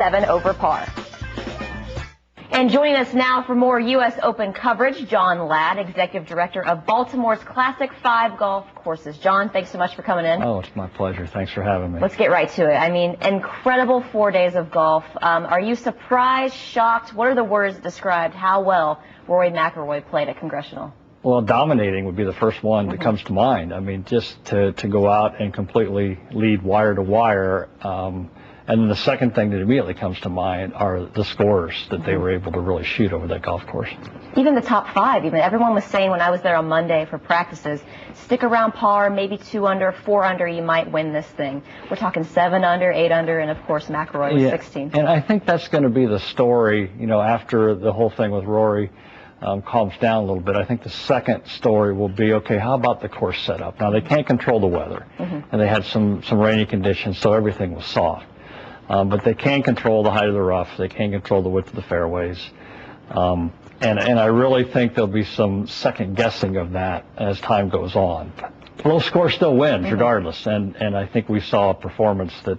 7 over par. And joining us now for more U.S. Open coverage, Jon Ladd, Executive Director of Baltimore's Classic 5 golf courses. Jon, thanks so much for coming in. Oh, it's my pleasure. Thanks for having me. Let's get right to it. I mean, incredible 4 days of golf. Are you surprised, shocked? What are the words that describe how well Rory McIlroy played at Congressional? Well, dominating would be the first one that comes to mind. I mean, just to go out and completely lead wire to wire. And then the second thing that immediately comes to mind are the scores that they were able to really shoot over that golf course. Even the top 5, even everyone was saying when I was there on Monday for practices, stick around par, maybe 2 under, 4 under, you might win this thing. We're talking 7 under, 8 under, and of course McIlroy was 16. And I think that's going to be the story, you know, after the whole thing with Rory calms down a little bit. I think the second story will be, okay, how about the course setup? Now, they can't control the weather, and they had some rainy conditions, so everything was soft. But they can control the height of the rough. They can control the width of the fairways. And I really think there'll be some second guessing of that as time goes on. Low score still wins regardless. And I think we saw a performance that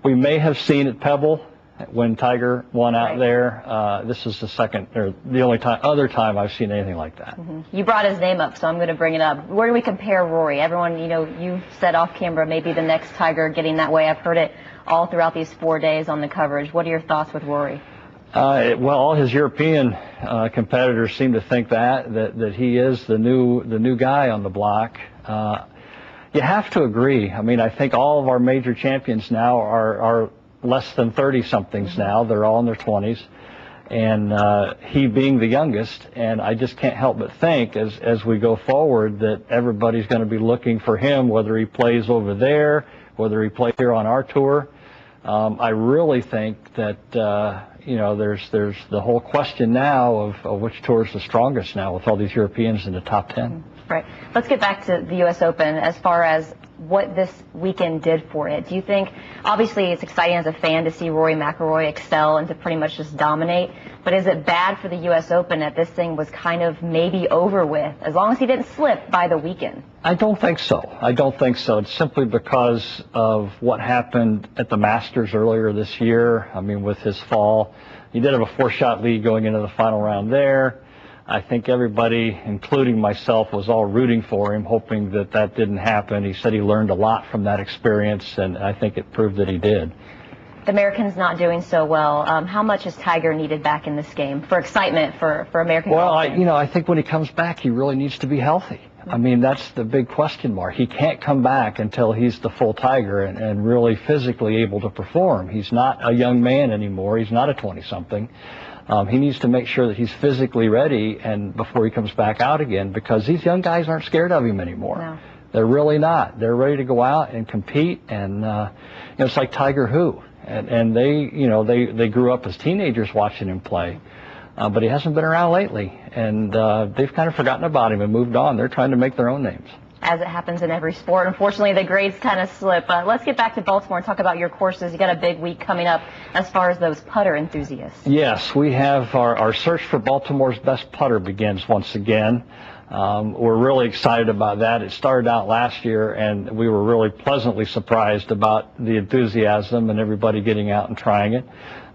we may have seen at Pebble when Tiger won out there. This is the second, or the only other time I've seen anything like that. You brought his name up, so I'm going to bring it up. Where do we compare Rory? Everyone, you know, you said off camera maybe the next Tiger getting that way. I've heard it all throughout these 4 days on the coverage. What are your thoughts with Rory? Well, all his European competitors seem to think that he is the new guy on the block. You have to agree. I mean, I think all of our major champions now are less than 30-somethings now. They're all in their 20s. And he being the youngest, and I just can't help but think as we go forward that everybody's going to be looking for him, whether he plays over there, whether he plays here on our tour. I really think that, you know, there's the whole question now of which tour is the strongest now with all these Europeans in the top 10. Right. Let's get back to the U.S. Open as far as what this weekend did for it. Do you think, obviously it's exciting as a fan to see Rory McIlroy excel and to pretty much just dominate, but is it bad for the U.S. Open that this thing was kind of maybe over with, as long as he didn't slip by the weekend? I don't think so. I don't think so. It's simply because of what happened at the Masters earlier this year. I mean, with his fall, he did have a 4-shot lead going into the final round there. I think everybody, including myself, was all rooting for him, hoping that that didn't happen. He said he learned a lot from that experience, and I think it proved that he did. The Americans not doing so well. How much has Tiger needed back in this game for excitement for American golf? Well, I think when he comes back, he really needs to be healthy. I mean, that's the big question mark. He can't come back until he's the full Tiger and really physically able to perform. He's not a young man anymore. He's not a 20-something. He needs to make sure that he's physically ready and before he comes back out again, because these young guys aren't scared of him anymore. No. They're really not. They're ready to go out and compete, and you know, it's like Tiger who, and they grew up as teenagers watching him play, but he hasn't been around lately, and they've kind of forgotten about him and moved on. They're trying to make their own names. As it happens in every sport. Unfortunately, the grades kind of slip. Let's get back to Baltimore and talk about your courses. You got a big week coming up as far as those putter enthusiasts. Yes, we have our search for Baltimore's best putter begins once again. We're really excited about that. It started out last year, and we were really pleasantly surprised about the enthusiasm and everybody getting out and trying it.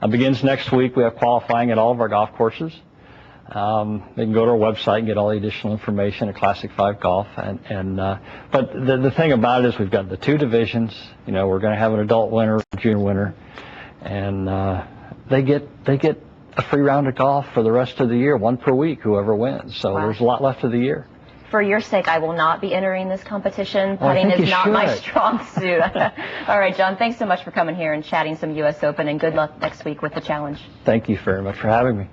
It begins next week. We have qualifying at all of our golf courses. They can go to our website and get all the additional information at Classic 5 Golf. But the thing about it is we've got the 2 divisions. You know, we're going to have an adult winner, a junior winner, and they get a free round of golf for the rest of the year, 1 per week, whoever wins. So there's a lot left of the year. For your sake, I will not be entering this competition. Putting is not my strong suit. All right, Jon, thanks so much for coming here and chatting some U.S. Open, and good luck next week with the challenge. Thank you very much for having me.